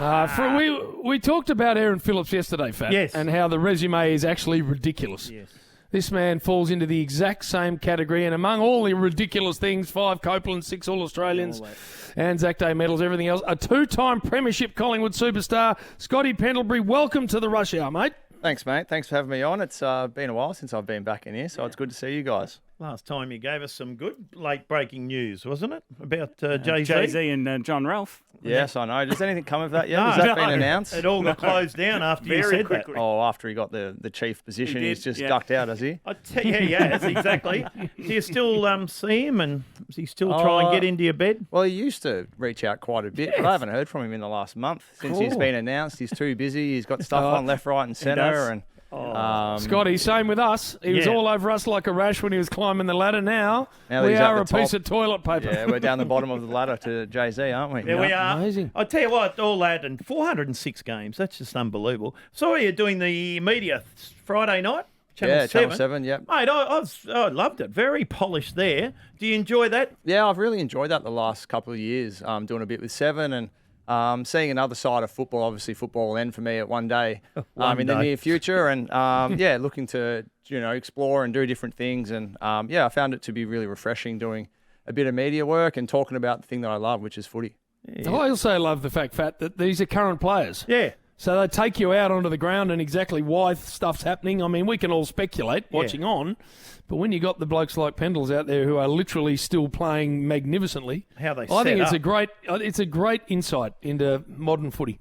We talked about Aaron Phillips yesterday, Fat, Yes. and how the resume is actually ridiculous. Yes. This man falls into the exact same category, and among all the ridiculous things, 5 Copeland, 6 All-Australians, Anzac Day medals, everything else, a 2-time premiership Collingwood superstar, Scotty Pendlebury. Welcome to the Rush Hour, mate. Thanks, mate. Thanks for having me on. It's been a while since I've been back in here, so it's good to see you guys. Last time you gave us some good late-breaking news, wasn't it? About Jay-Z? Jay-Z and John Ralph. Yes, I know. Does anything come of that yet? No, Has that been announced? It all got closed down after you Very said quickly. Oh, after he got the chief position, He did, he's just yeah. ducked out, has he? that. Yes, exactly. Do you still see him, and does he still try and get into your bed? Well, he used to reach out quite a bit, but I haven't heard from him in the last month. Since he's been announced, he's too busy. He's got stuff on left, right and centre. does. And Scotty, same with us. He was Yeah. all over us like a rash when he was climbing the ladder. Now Now we he's at are the a piece top. of toilet paper. yeah, we're down the bottom of the ladder to Jay-Z, aren't we? There we are. Amazing. I tell you what, all that and 406 games. That's just unbelievable. So you're doing the media Friday night? Yeah, Channel 7, yep. Mate, I loved it. Very polished there. Do you enjoy that? Yeah, I've really enjoyed that the last couple of years, doing a bit with 7 and seeing another side of football. Obviously, football will end for me at one day in the near future. And, looking to, explore and do different things. And, I found it to be really refreshing doing a bit of media work and talking about the thing that I love, which is footy. I also love the fact, Fat, that these are current players. Yeah. So they take you out onto the ground and exactly why stuff's happening. I mean, we can all speculate watching on, but when you got the blokes like Pendles out there who are literally still playing magnificently, How they I think set it's a great insight into modern footy.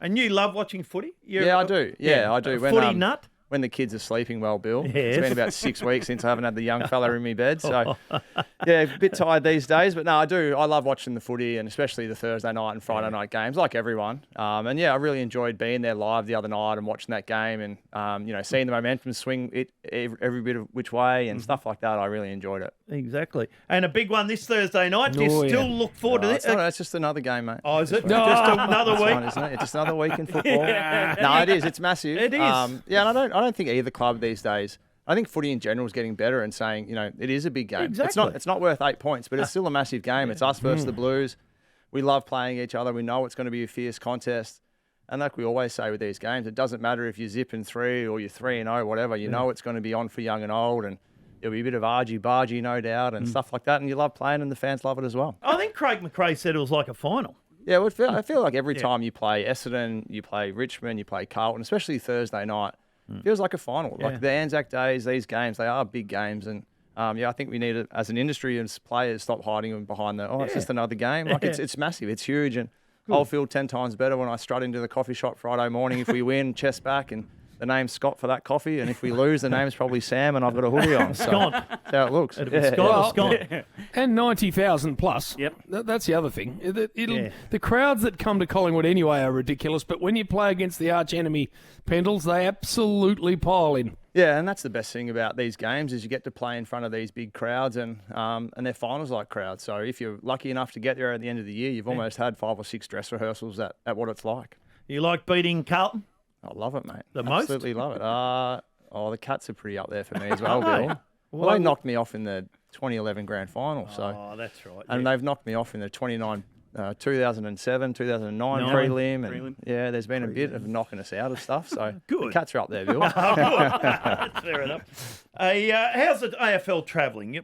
And you love watching footy? You're Yeah, I do. Yeah, I do. A footy nut? When the kids are sleeping well, Bill. Yes. It's been about 6 weeks since I haven't had the young fella in my bed. So, a bit tired these days. But no, I do. I love watching the footy and especially the Thursday night and Friday night games, like everyone. I really enjoyed being there live the other night and watching that game and, seeing the momentum swing it every bit of which way and stuff like that. I really enjoyed it. Exactly. And a big one this Thursday night. Do you still look forward to this? It's just another game, mate. Oh, is it? No. Just another It's week? fine, isn't it? It's just another week in football. No, it is. It's massive. It is. And I don't think either club these days. I think footy in general is getting better and saying, it is a big game. Exactly. It's not worth 8 points, but it's still a massive game. It's us versus the Blues. We love playing each other. We know it's going to be a fierce contest. And like we always say with these games, it doesn't matter if you're zipping 3 or you're 3-0, whatever. You know it's going to be on for young and old, and there'll be a bit of argy-bargy, no doubt, and stuff like that. And you love playing, and the fans love it as well. I think Craig McRae said it was like a final. Yeah, well, I feel like every time you play Essendon, you play Richmond, you play Carlton, especially Thursday night, it feels like a final. Like the Anzac Days, these games, they are big games. And, I think we need to, as an industry, as players, stop hiding behind it's just another game. Like, it's massive. It's huge. And I'll feel 10 times better when I strut into the coffee shop Friday morning if we win, chest back, and the name's Scott for that coffee. And if we lose, the name's probably Sam, and I've got a hoodie on. So Scott. that's how it looks. Scott. And 90,000 plus. Yep. That's the other thing. The crowds that come to Collingwood anyway are ridiculous, but when you play against the arch enemy Pendles, they absolutely pile in. Yeah, and that's the best thing about these games is you get to play in front of these big crowds and they're finals-like crowds. So if you're lucky enough to get there at the end of the year, you've almost had 5 or 6 dress rehearsals at what it's like. You like beating Carlton? I love it, mate. The most? Absolutely love it. The Cats are pretty up there for me as well, Are they? Bill. Well, they knocked me off in the 2011 grand final. Oh, that's right. And they've knocked me off in the 2007, 2009 prelim. And yeah, there's been a bit of knocking us out of stuff. So Good. the Cats are up there, Bill. That's fair enough. How's the AFL travelling?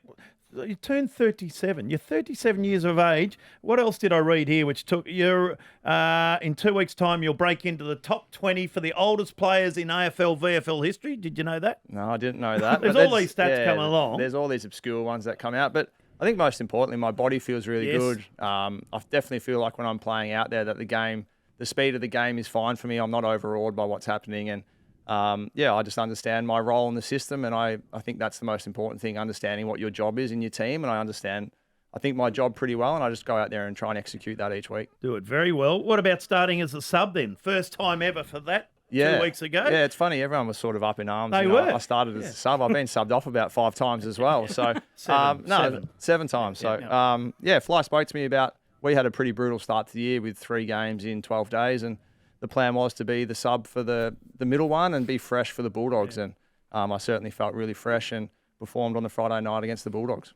You turned 37. You're 37 years of age. What else did I read here? Which took you in 2 weeks' time, you'll break into the top 20 for the oldest players in AFL VFL history. Did you know that? No, I didn't know that. There's But all these stats coming along. There's all these obscure ones that come out. But I think most importantly, my body feels really Yes. good. I definitely feel like when I'm playing out there that the speed of the game is fine for me. I'm not overawed by what's happening. And I just understand my role in the system. And I think that's the most important thing, understanding what your job is in your team. And I think my job pretty well. And I just go out there and try and execute that each week. Do it very well. What about starting as a sub then? First time ever for that? 2 weeks ago? Yeah, it's funny. Everyone was sort of up in arms. They were. I started as a sub. I've been subbed off about 5 times as well. So seven times. So Fly spoke to me about, we had a pretty brutal start to the year with 3 games in 12 days. And the plan was to be the sub for the middle one and be fresh for the Bulldogs. And I certainly felt really fresh and performed on the Friday night against the Bulldogs.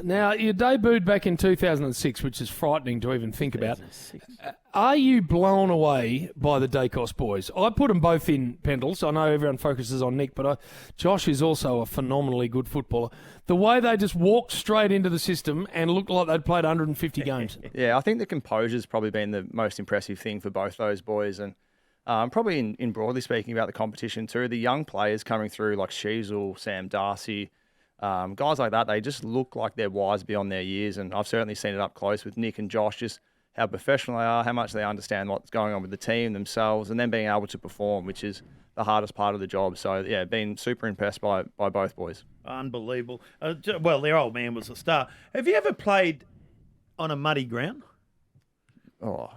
Now, you debuted back in 2006, which is frightening to even think about. Are you blown away by the Daicos boys? I put them both in Pendles. I know everyone focuses on Nick, but Josh is also a phenomenally good footballer. The way they just walked straight into the system and looked like they'd played 150 games. Yeah, I think the composure's probably been the most impressive thing for both those boys. And probably in broadly speaking about the competition too, the young players coming through like Sheasel, Sam Darcy, guys like that, they just look like they're wise beyond their years. And I've certainly seen it up close with Nick and Josh, just how professional they are, how much they understand what's going on with the team themselves, and then being able to perform, which is the hardest part of the job. So, yeah, been super impressed by both boys. Unbelievable. Well, their old man was a star. Have you ever played on a muddy ground? Oh,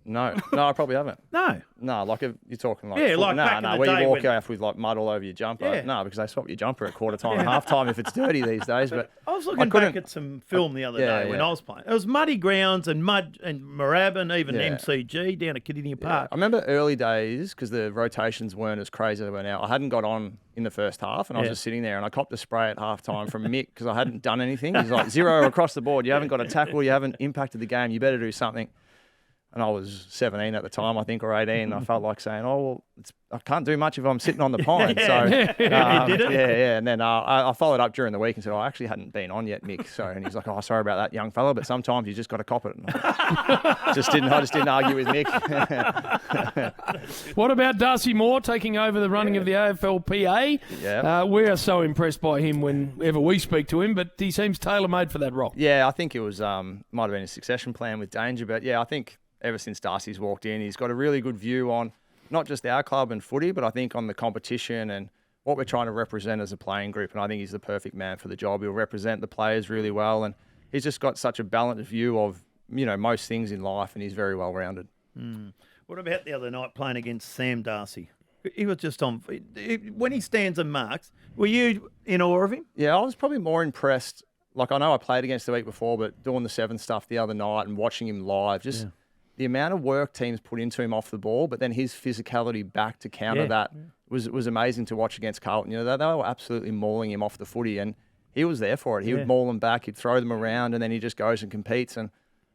no, I probably haven't. No, like if you're talking like like back in the where day you walk when- off with like mud all over your jumper. Yeah. No, because they swap your jumper at quarter time and half time if it's dirty these days. But I was looking back at some film the other day when I was playing. It was muddy grounds and mud and Moorabbin, even MCG down at Kardinia Park. I remember early days because the rotations weren't as crazy as they were now. I hadn't got on in the first half and I was just sitting there and I copped a spray at half time from Mick because I hadn't done anything. He's like, 0 across the board. You haven't got a tackle. You haven't impacted the game. You better do something. And I was 17 at the time, I think, or 18. I felt like saying, oh, well, I can't do much if I'm sitting on the pine. So, You did it? Yeah. And then I followed up during the week and said, I actually hadn't been on yet, Mick. So, and he's like, oh, sorry about that, young fella, but sometimes you just got to cop it. I just didn't argue with Mick. What about Darcy Moore taking over the running of the AFLPA? Yeah. We are so impressed by him whenever we speak to him, but he seems tailor-made for that role. Yeah, I think it was might have been a succession plan with Danger, but yeah, I think ever since Darcy's walked in, he's got a really good view on not just our club and footy, but I think on the competition and what we're trying to represent as a playing group. And I think he's the perfect man for the job. He'll represent the players really well. And he's just got such a balanced view of, most things in life, and he's very well-rounded. What about the other night playing against Sam Darcy? He was just on... When he stands and marks, were you in awe of him? Yeah, I was probably more impressed. Like, I know I played against the week before, but doing the 7 stuff the other night and watching him live, just... Yeah. The amount of work teams put into him off the ball, but then his physicality back to counter that was amazing to watch against Carlton. They were absolutely mauling him off the footy, and he was there for it. He would maul them back, he'd throw them around, and then he just goes and competes. And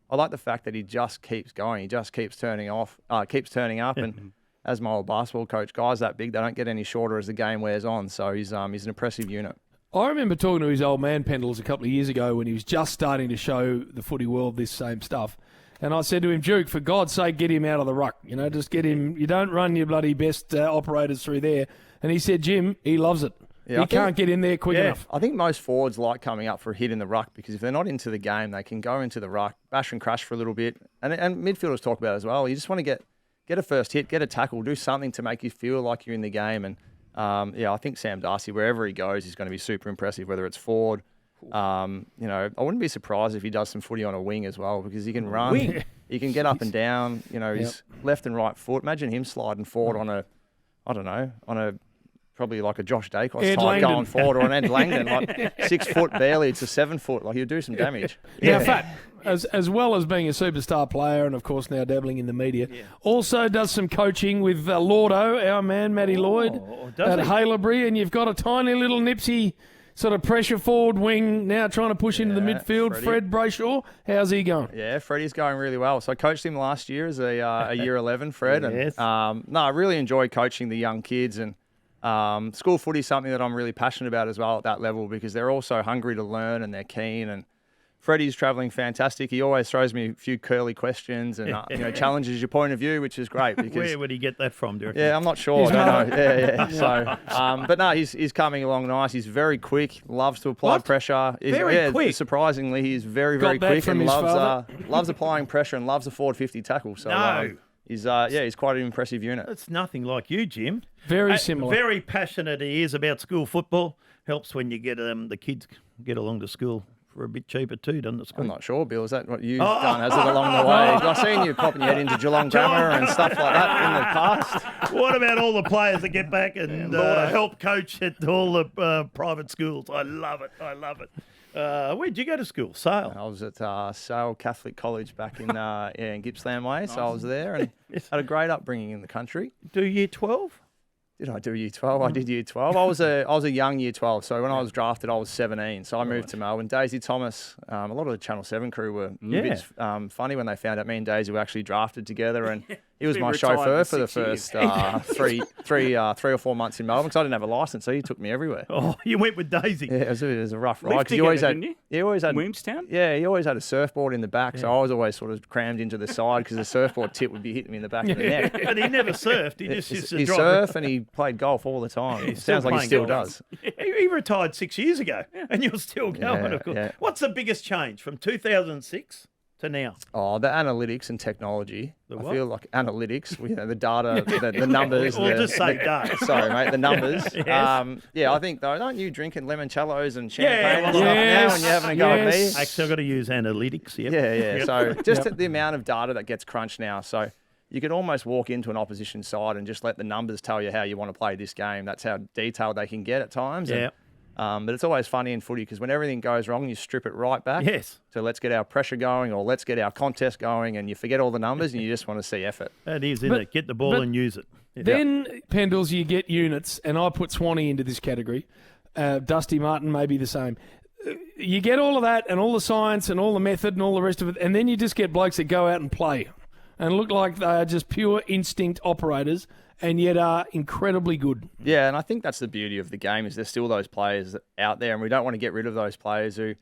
I like the fact that he just keeps going. He just keeps turning up. And as my old basketball coach, guys that big, they don't get any shorter as the game wears on. So he's an impressive unit. I remember talking to his old man, Pendles, a couple of years ago when he was just starting to show the footy world this same stuff. And I said to him, Duke, for God's sake, get him out of the ruck. Just get him. You don't run your bloody best operators through there. And he said, Jim, he loves it. He can't get in there quick enough. I think most forwards like coming up for a hit in the ruck because if they're not into the game, they can go into the ruck, bash and crash for a little bit. And midfielders talk about it as well. You just want to get a first hit, get a tackle, do something to make you feel like you're in the game. And, I think Sam Darcy, wherever he goes, he's going to be super impressive, whether it's forward. I wouldn't be surprised if he does some footy on a wing as well because he can run, he can get up and down, his left and right foot. Imagine him sliding forward on a probably like a Josh Daicos type going forward or an Ed Langdon, like 6 foot barely to 7 foot, like he'll do some damage. Now, Fat, as well as being a superstar player and of course now dabbling in the media, also does some coaching with Lordo, our man Matty Lloyd at Haileybury, and you've got a tiny little nipsy sort of pressure forward wing now trying to push into the midfield. Freddie. Fred Brayshaw, how's he going? Yeah, Freddie's going really well. So I coached him last year as a year 11, Fred. Yes. And I really enjoy coaching the young kids. And school footy is something that I'm really passionate about as well at that level because they're all so hungry to learn and they're keen. And Freddie's travelling fantastic. He always throws me a few curly questions and challenges your point of view, which is great. Because, where would he get that from, do you reckon? Yeah, I'm not sure. I don't know. Yeah. So, but no, he's coming along nice. He's very quick. Loves to apply pressure. Very quick. Surprisingly, he's very quick and loves applying pressure and loves a forward 50 tackle. So he's quite an impressive unit. It's nothing like you, Jim. Very similar. Very passionate he is about school football. Helps when you get the kids get along to school for a bit cheaper too, doesn't it, Scott? I'm not sure, Bill. Is that what you've done? Has it along the way? I've seen you popping your head into Geelong Grammar and stuff like that in the past. What about all the players that get back and help coach at all the private schools? I love it. Where'd you go to school? Sale? I was at Sale Catholic College back in Gippsland Way, so I was there and had a great upbringing in the country. Do year 12? Did I do year 12? I did year 12. I was a young year 12. So when I was drafted, I was 17. So I moved to Melbourne. Daisy Thomas, a lot of the Channel 7 crew were a bit funny when they found out me and Daisy were actually drafted together. And he was my chauffeur for the first three or 4 months in Melbourne because I didn't have a license. So he took me everywhere. Oh, you went with Daisy. Yeah, it was a rough ride. Lived together, didn't you? He always had Williamstown? Yeah, he always had a surfboard in the back. So I was always sort of crammed into the side because the surfboard tip would be hitting me in the back of the neck. But he never surfed. He just used to He drive. surfed and he played golf all the time. It still sounds like he playing still golf. does. He retired 6 years ago, and you're still going. Of course. Yeah. What's the biggest change from 2006 to now? Oh, the analytics and technology. The I what? feel like analytics, the data, the numbers. We'll just say data. Sorry, mate, the numbers. Yes. I think, though, aren't you drinking limoncellos and champagne and well, stuff now yes, and you're having a go at me? yes. Actually, I've got to use analytics. Yep. Yeah. So just the amount of data that gets crunched now. So you could almost walk into an opposition side and just let the numbers tell you how you want to play this game. That's how detailed they can get at times. Yeah. But it's always funny in footy because when everything goes wrong, you strip it right back. Yes. So let's get our pressure going or let's get our contest going and you forget all the numbers and you just want to see effort. That is, isn't it? Get the ball but and use it. Yeah. Then, Pendles, you get units, and I put Swanee into this category. Dusty Martin may be the same. You get all of that and all the science and all the method and all the rest of it, and then you just get blokes that go out and play and look like they are just pure instinct operators and yet are incredibly good. Yeah, and I think that's the beauty of the game is there's still those players out there and we don't want to get rid of those players who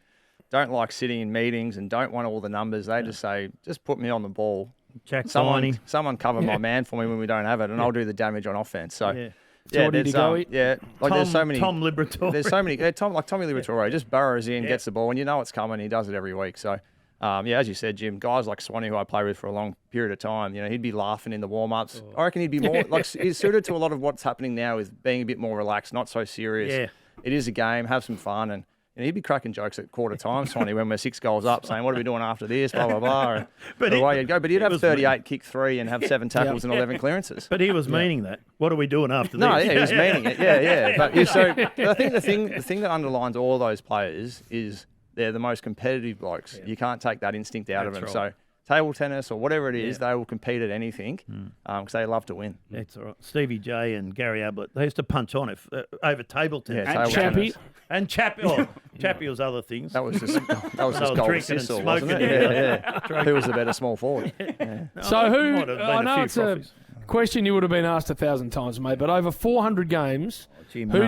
don't like sitting in meetings and don't want all the numbers. They just say, just put me on the ball. Jack Viney. Someone cover my man for me when we don't have it and I'll do the damage on offense. So Yeah. Jordy there's DeGoey. there's so many Tom Liberatore. There's so many Tommy Liberatore just burrows in, gets the ball and you know it's coming. He does it every week. So as you said, Jim, guys like Swanee, who I play with for a long period of time, he'd be laughing in the warm-ups. I reckon he'd be more like he's suited to a lot of what's happening now with being a bit more relaxed, not so serious. Yeah. It is a game, have some fun, and he'd be cracking jokes at quarter time, Swanee, when we're 6 goals up, saying, what are we doing after this, blah, blah, blah. And But the way he'd go. But he'd have 38, mean. kick 3, and have 7 tackles and 11 clearances. But he was meaning that. What are we doing after No, this? yeah, he was meaning it. Yeah. But I think the thing that underlines all those players is they're the most competitive blokes. You can't take that instinct out of them. That's So right. table tennis or whatever it is, they will compete at anything because they love to win. That's all right. Stevie J and Gary Ablett, they used to punch on if over table tennis. Yeah, And table Chappie. tennis. And Chappie. Oh, Chappie was other things. That was just was gold drinking and Sissel, smoking wasn't it? together. Yeah. Who was the better small forward? Yeah. So who? might have been I a know few it's a frothies. question you would have been asked 1,000 times, mate. But over 400 games, Jim, who no.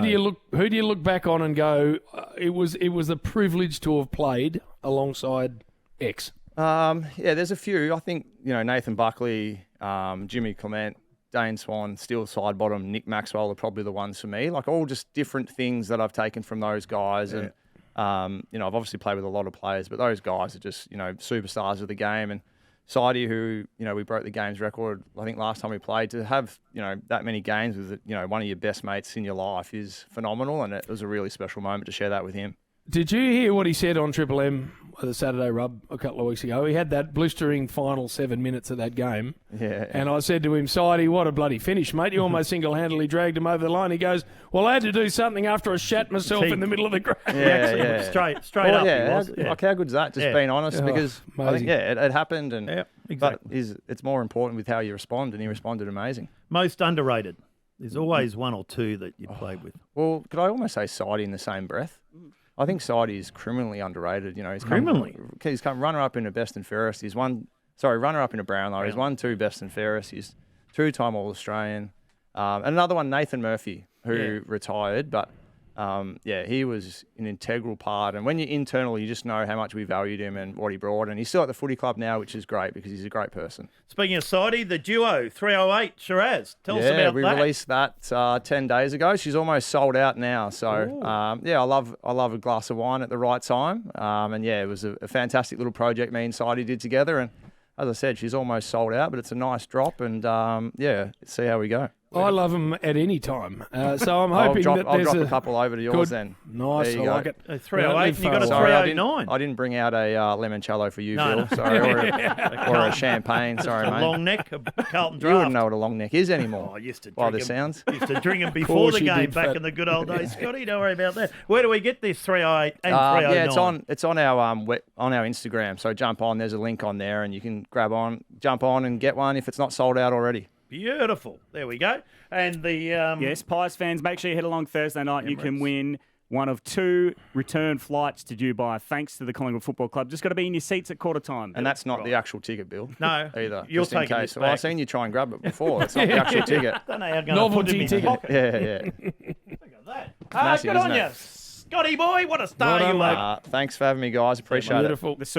do you look back on and go, it was a privilege to have played alongside X? There's a few. I think Nathan Buckley, Jimmy Clement, Dane Swan, Steele Sidebottom, Nick Maxwell are probably the ones for me. Like all just different things that I've taken from those guys, and I've obviously played with a lot of players, but those guys are just superstars of the game. And Sidey, who we broke the games record, I think last time we played, to have that many games with one of your best mates in your life is phenomenal, and it was a really special moment to share that with him. Did you hear what he said on Triple M, the Saturday Rub, a couple of weeks ago? He had that blistering final 7 minutes of that game. Yeah. And I said to him, Sidey, what a bloody finish, mate. You almost single-handedly dragged him over the line. He goes, well, I had to do something after I shat myself in the middle of the ground. Yeah. Straight Well, up. yeah, He was. Yeah. Like how good's that? Just being honest, Oh, because I amazing. think it happened, and Yeah, exactly. but it's more important with how you respond, and he responded amazing. Most underrated. There's always one or two that you played with. Well, could I almost say Sidey in the same breath? I think Sidey is criminally underrated. He's Criminally? He's come runner-up in a best and fairest. Runner-up in a Brownlow. He's won 2 best and fairest. He's 2-time All-Australian. And another one, Nathan Murphy, who retired, but he was an integral part. And when you're internal, you just know how much we valued him and what he brought. And he's still at the footy club now, which is great because he's a great person. Speaking of Sidey, the duo 308 Shiraz. Tell us about we that. released that 10 days ago. She's almost sold out now. So I love a glass of wine at the right time. It was a fantastic little project me and Sidey did together. And as I said, she's almost sold out, but it's a nice drop. And see how we go. I love them at any time. So I'm hoping I'll that there's drop a couple over to yours good, then. Nice, There you I go. like it. 308, and you got a Sorry, 309. I didn't bring out a limoncello for you, No, Bill. no. Sorry, or a champagne. Sorry, a mate. long neck, a Carlton You draft. wouldn't know what a long neck is anymore. Oh, I used to By drink the sounds. Used to drink them before course the you game did, back Fat. in the good old days. Scotty, don't worry about that. Where do we get this 308 and 309? It's on our on our Instagram. So jump on. There's a link on there, and you can jump on and get one if it's not sold out already. Beautiful. There we go. And the Yes, Pies fans, make sure you head along Thursday night. You can win one of 2 return flights to Dubai, thanks to the Collingwood Football Club. Just got to be in your seats at quarter time. And that's not the actual ticket, Bill. No, Either. you're just in taking case. this Well, I've back. seen you try and grab it before. It's not the actual ticket. Don't know how I'm going to put it in my ticket. pocket. Yeah. Look at that. massive, Good on isn't you. it? Scotty boy, what a star Well done, you mate. are. Thanks for having me, guys. Appreciate it. Beautiful.